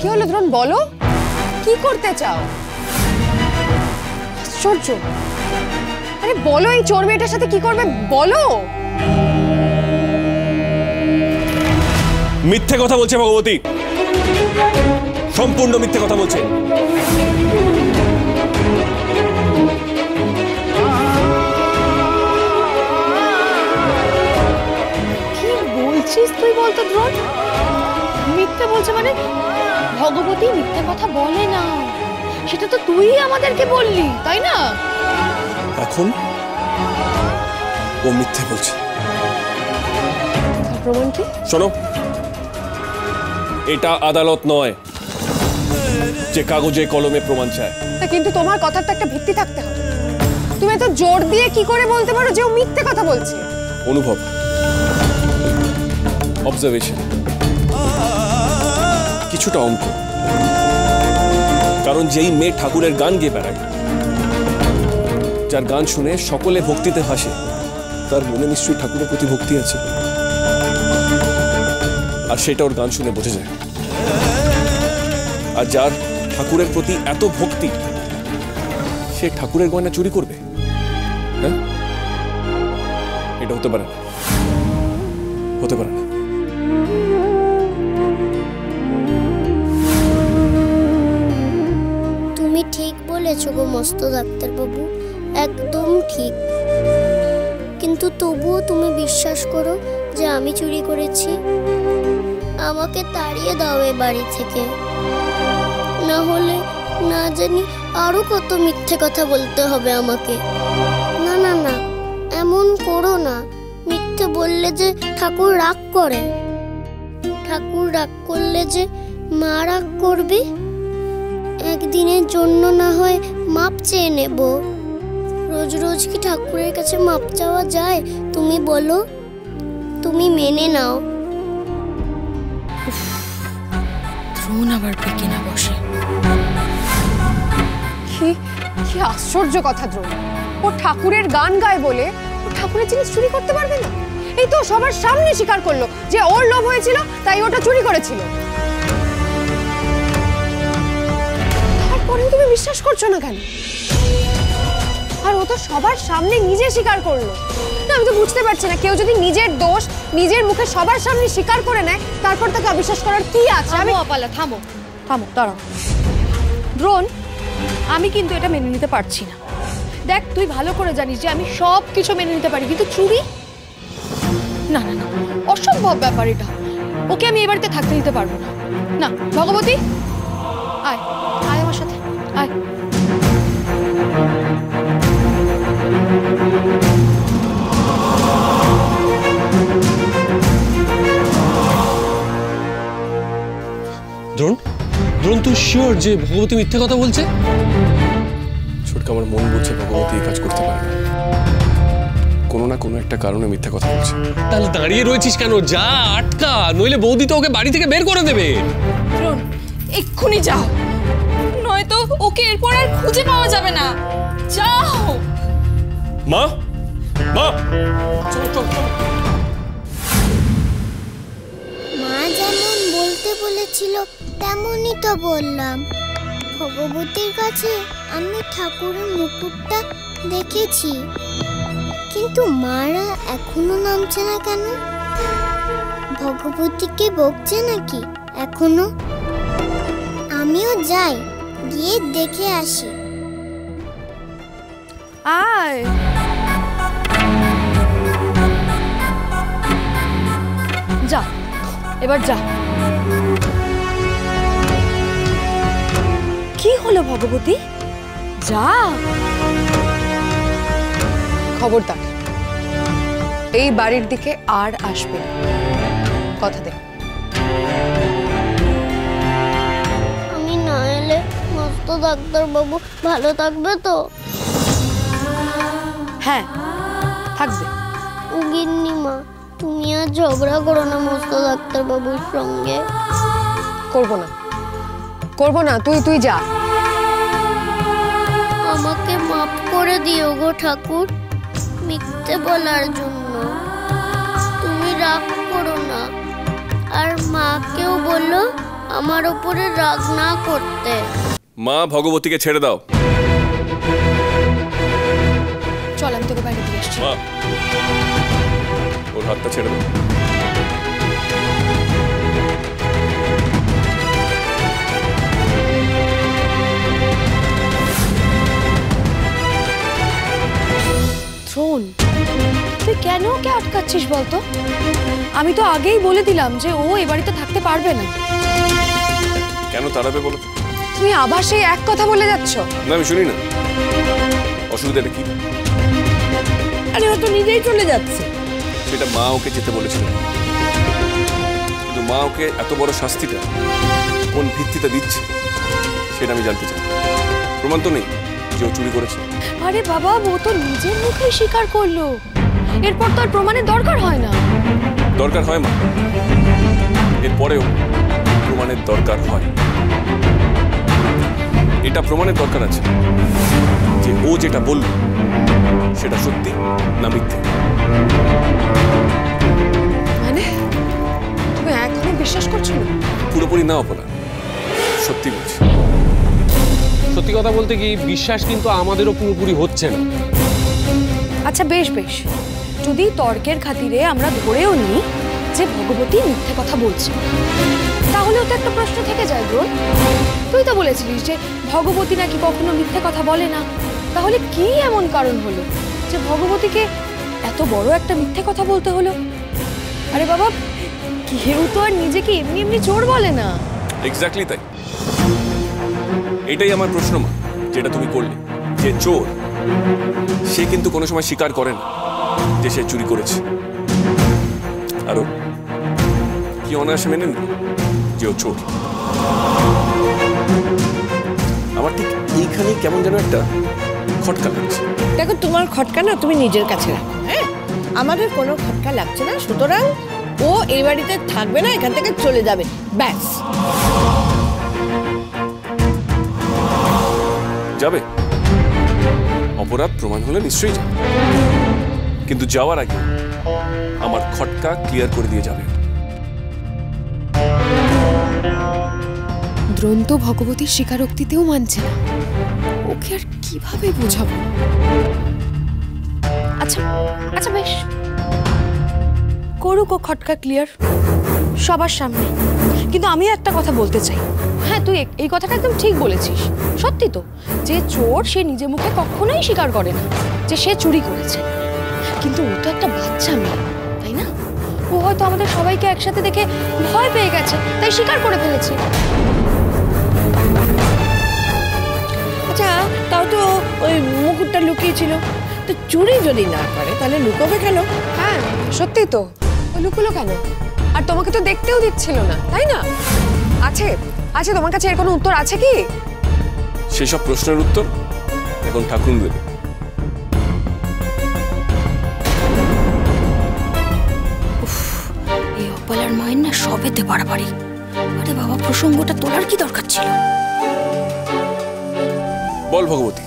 কি হলো দ্রোণ, বলো কি করতে চাও? আশ্চর্য, আরে বলো এই চোর মেয়েটার সাথে কি করবে বলো। মিথ্যে কথা বলছে ভগবতী, সম্পূর্ণ মিথ্যে কথা বলছে। কি বলছিস তুই বলতো দ্রোণ? মিথ্যে বলছে মানে? ভগবতী মিথ্যে কথা বলে না, সেটা তো তুই আমাদেরকে বললি, তাই না? এখন ও মিথ্যে বলছে। প্রমাণ কি? শোনো, এটা আদালত নয় যে কাগজে কলমে প্রমাণ চায়। কিন্তু তোমার কথার তো একটা ভিত্তি থাকতে হবে। তুমি তো জোর দিয়ে কি করে বলতে পারো যে ও মিথ্যে কথা বলছে? অনুভব, অবজারভেশন, কিছুটা অঙ্ক। কারণ যেই মেয়ে ঠাকুরের গান গেয়ে বেড়ায়, যার গান শুনে সকলে ভক্তিতে হাসে, তার মনে নিশ্চয়ই ঠাকুরের প্রতি ভক্তি আছে, আর সেটা ওর গান শুনে বোঝা যায়। আর যার ঠাকুরের প্রতি এত ভক্তি, সে ঠাকুরের গয়না চুরি করবে? হ্যাঁ, এটা হতে পারে না, হতে পারে না। তুমি ঠিক বলেছো গো মস্ত ডাক্তারবাবু, একদম ঠিক। কিন্তু তবুও তুমি বিশ্বাস করো যে আমি চুরি করেছি? আমাকে তাড়িয়ে দাও এ বাড়ি থেকে, না হলে না জানি আরো কত মিথ্যে কথা বলতে হবে আমাকে। না না না, এমন করো না। মিথ্যে বললে যে ঠাকুর রাগ করে, ঠাকুর রাগ করলে যে মা রাগ করবে। একদিনের জন্য না হয় মাপ চেয়ে নেব। রোজ রোজ কি ঠাকুরের কাছে মাপ চাওয়া যায়? তুমি বলো, তুমি মেনে নাও। দ্রোণ আবার পেকে না বসে। কি কি আশ্চর্য কথা দ্রোণ! ও ঠাকুরের গান গায় বলে ও ঠাকুরের জিনিস চুরি করতে পারবে না? এই তো সবার সামনে স্বীকার করলো যে ওর লোভ হয়েছিল, তাই ওটা চুরি করেছিল। তারপরেও তুমি বিশ্বাস করছো না কেন? আর ও তো সবার সামনে নিজে স্বীকার করলো। না, আমি তো বুঝতে পারছি না, কেউ যদি নিজের দোষ নিজের মুখে সবার সামনে স্বীকার করে নেয়, তারপর তাকে অবিশ্বাস করার কি আছে? আমি অপালা, থামো থামো, দাঁড়াও। দ্রোণ, আমি কিন্তু এটা মেনে নিতে পারছি না। দেখ, তুই ভালো করে জানিস যে আমি সব কিছু মেনে নিতে পারি, কিন্তু চুরি না না না, অসম্ভব ব্যাপার এটা। ওকে আমি এ বাড়িতে থাকতে দিতে পারবো না। না ভগবতী, আয় আয় আমার সাথে আয়। দ্রোণ, দ্রোণ তুই শিওর যে ভগবতী মিথ্যে কথা বলছে? ছোটকা, আমার মন বলছে ভগবতী এই কাজ করতে পারে না। কোনো না কোনো একটা কারণে মিথ্যে কথা বলছে। তাহলে দাঁড়িয়ে রয়েছিস কেন? যা, আটকা, নইলে বৌদি তো ওকে বাড়ি থেকে বের করে দেবে। দ্রোণ, এক্ষুনি যাও, নয়তো ওকে এরপর আর খুঁজে পাওয়া যাবে না। যাও। মা, মা, চল চল চল। মা যেমন বলতে বলেছিল তেমনই তো বললাম। ভগবতীর কাছে আমি ঠাকুরের মুকুটটা দেখেছি, কিন্তু মারা এখনো নামছে না কেন? ভগবতীকে বকছে নাকি এখনো? আমিও যাই, গিয়ে দেখে আসি। আয়। যা, এবার যা। কি হলো ভগবতী? যা। খবরদার, এই বাড়ির দিকে আর আসবে না, কথা দে। আমি না এলে মস্ত ডাক্তারবাবু ভালো থাকবে তো? হ্যাঁ, থাকবে। গিন্নিমা, তুমি আর ঝগড়া করো না মস্ত ডাক্তারবাবুর সঙ্গে। করবো না, করবো না, তুই যা। আমাকে মাফ করে দিও গো ঠাকুর, মিথ্যে বলার জন্য। তুমি রাগ করো না, আর মাকেও বলো আমার উপরে রাগ না করতে। মা, ভগবতীকে ছেড়ে দাও। চল আমি তোকে বাইরে দিয়ে আসছি। মা, ওর হাতটা ছেড়ে দাও। দ্রোণ, তুই কেন ওকে আটকাচ্ছিস বলতো? আমি তো আগেই বলে দিলাম যে ও এ বাড়িতে থাকতে পারবে না। কেন তাড়াবে বলো? তুমি আবার সেই এক কথা বলে যাচ্ছ। না, আমি শুনি না। অসুবিধাটা কি? আরে ও তো নিজেই চলে যাচ্ছে। সেটা মা ওকে যেতে বলেছিলেন, কিন্তু মা ওকে এত বড় শাস্তিটা কোন ভিত্তিতে দিচ্ছে সেটা আমি জানতে চাই। প্রমাণ তো নেই যে ও চুরি করেছে। আরে বাবা, ও তো নিজের মুখেই স্বীকার করলো, এরপর তো আর প্রমাণের দরকার হয় না। দরকার হয় মা, এরপরেও প্রমাণের দরকার হয়। এটা প্রমাণের দরকার আছে যে ও যেটা বলল সেটা সত্যি না মিথ্যে। মানে তুমি এখনো বিশ্বাস করছো না? পুরোপুরি না অপনা, সত্যি বলছি। সত্যি কথা বলতে কি, বিশ্বাস কিন্তু আমাদেরও পুরোপুরি হচ্ছে না। আচ্ছা বেশ বেশ, যদি তর্কের খাতিরে আমরা ধরেও নিই যে ভগবতী মিথ্যে কথা বলছে, তাহলেও তো একটা প্রশ্ন থেকে যায় দ্রোণ। তুই তো বলেছিলিস যে ভগবতী নাকি কখনো মিথ্যে কথা বলে না। তাহলে কি এমন কারণ হলো যে ভগবতীকে এত বড় একটা মিথ্যে কথা বলতে হলো? আরে বাবা, কেউ তো আর নিজেকে এমনি এমনি চোর বলে না। এক্স্যাক্টলি তাই। এটাই আমার প্রশ্ন মা, যেটা তুমি করলে, যে চোর সে কিন্তু কোনো সময় স্বীকার করে না যে সে চুরি করেছে। আরো কি অনায়াসে মেনে নিল যে ও চোর। আমার ঠিক এইখানেই কেমন যেন একটা খটকা লাগছে। দেখো, তোমার খটকা না তুমি নিজের কাছে রাখো, হ্যাঁ? আমাদের কোনো খটকা লাগছে না, সুতরাং ও এই বাড়িতে থাকবে না, এখান থেকে চলে যাবে, ব্যাস। যাবে, অপরাধ প্রমাণ হলে নিশ্চয়ই যাবে, কিন্তু যাওয়ার আগে আমার খটকা ক্লিয়ার করে দিয়ে যাবে। দ্রোণ তো ভগবতীর স্বীকারোক্তিতেও মানছে না, ওকে আর কিভাবে বোঝাবো? আচ্ছা আচ্ছা বেশ, করুক ও খটকা ক্লিয়ার সবার সামনে। কিন্তু আমি একটা কথা বলতে চাই। হ্যাঁ, তুই এই কথাটা একদম ঠিক বলেছিস। সত্যি তো, যে চোর সে নিজে মুখে কখনোই স্বীকার করে না যে সে চুরি করেছে। কিন্তু ও তো একটা বাচ্চা মেয়ে, তাই না? ও হয়তো আমাদের সবাইকে একসাথে দেখে ভয় পেয়ে গেছে, তাই স্বীকার করে ফেলেছে। আচ্ছা, তাও তো ওই মুকুটটা লুকিয়েছিল, তো চুরি যদি না করে তাহলে লুকোবে কেন? হ্যাঁ সত্যি তো, ও লুকোলো কেন? আর তোমাকে তো দেখতেও দিচ্ছিল না, তাই না? আছে আছে, তোমার কাছে এর কোনো উত্তর আছে কি? সেসব প্রশ্নের উত্তর এখন ঠাকুর দেবে। এই অপলার মায়ের না সবেতে বাড়াবাড়ি। আরে বাবা, প্রসঙ্গটা তোলার কি দরকার ছিল? বল ভগবতী,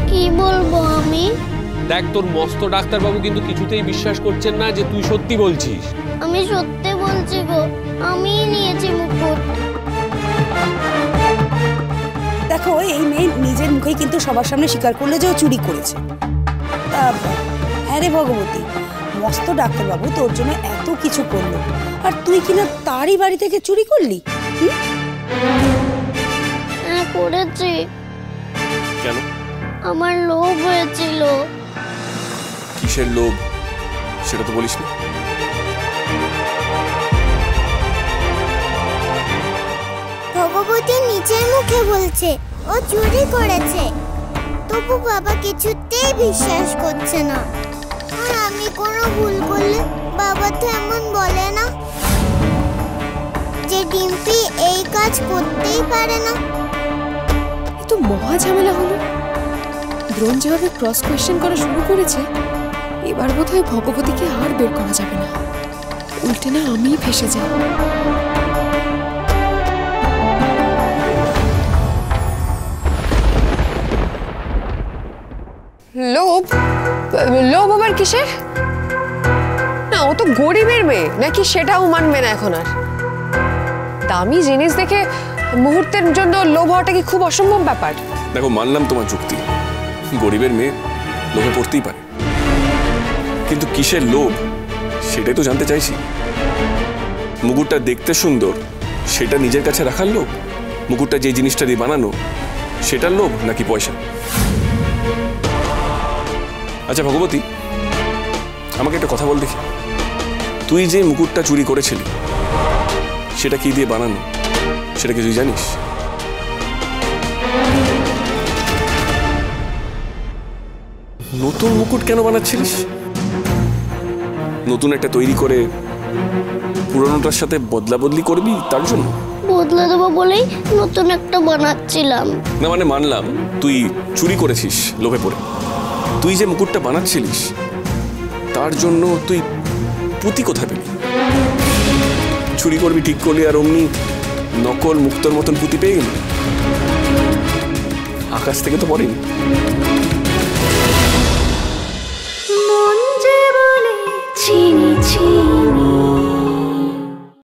কি বলবো আমি? দেখ, তোর মস্ত ডাক্তারবাবু কিন্তু কিছুতেই বিশ্বাস করছেন না যে তুই সত্যি বলছিস। আমি সত্যি বলছি গো, আমিই নিয়েছি মুকুট। দেখো, এই মেয়ে নিজের মুখেই কিন্তু সবার সামনে স্বীকার করলে যে ও চুরি করেছে। হ্যাঁ রে ভগবতী, মস্ত ডাক্তারবাবু তোর জন্য এত কিছু করলো, আর তুই কিনা তারই বাড়ি থেকে চুরি করলি? হ্যাঁ করেছি, কেন? আমার লোভ হয়েছিল। কিসের লোভ সেটা তো বলিস না। ভগবতী নিজের মুখে বলছে ও চুরি করেছে, তবু বাবা কিছুতেই বিশ্বাস করছে না। আর আমি কোনো ভুল করলে বাবা তো এমন বলে না যে ডিম্পি এই কাজ করতেই পারে না। এ তো মহা ঝামেলা হলো। দ্রোণ যেভাবে ক্রস কোয়েশ্চেন করা শুরু করেছে, এবার বোধহয় ভগবতীকে আর বের করা যাবে না, উল্টে না আমিই ফেসে যাই। লোভ? লোভ আবার কিসের? না, ও তো গরিবের মেয়ে নাকি সেটাও মানবে না এখন আর। দামি জিনিস দেখে মুহূর্তের জন্য লোভ হওয়াটা কি খুব অসম্ভব ব্যাপার? দেখো, মানলাম তোমার যুক্তি, গরিবের মেয়ে লোভে পড়তেই পারে, কিন্তু কিসের লোভ সেটাই তো জানতে চাইছি। মুকুটটা দেখতে সুন্দর সেটা নিজের কাছে রাখার লোভ, মুকুটটা যে জিনিসটা দিয়ে বানানো সেটার লোভ, নাকি পয়সা? আচ্ছা ভগবতী, আমাকে একটা কথা বল দেখি, তুই যে মুকুটটা চুরি করেছিলি সেটা কি দিয়ে বানানো সেটা কি তুই জানিস? নতুন মুকুট কেন বানাচ্ছিলিস? নতুন একটা তৈরি করে পুরনোটার সাথে বদলা বদলি করবি তার জন্য? বদলে দেবো বলেই নতুন একটা বানাচ্ছিলাম। না মানে মানলাম তুই চুরি করেছিস লোভে পড়ে, তুই যে মুকুটটা বানাচ্ছিলিস তার জন্য তুই পুঁতি কোথায় পেলি? চুরি করবি ঠিক করলি আর অমনি নকল মুক্তর মতন পুঁতি পেয়ে গেলি? আকাশ থেকে তো পড়েনি।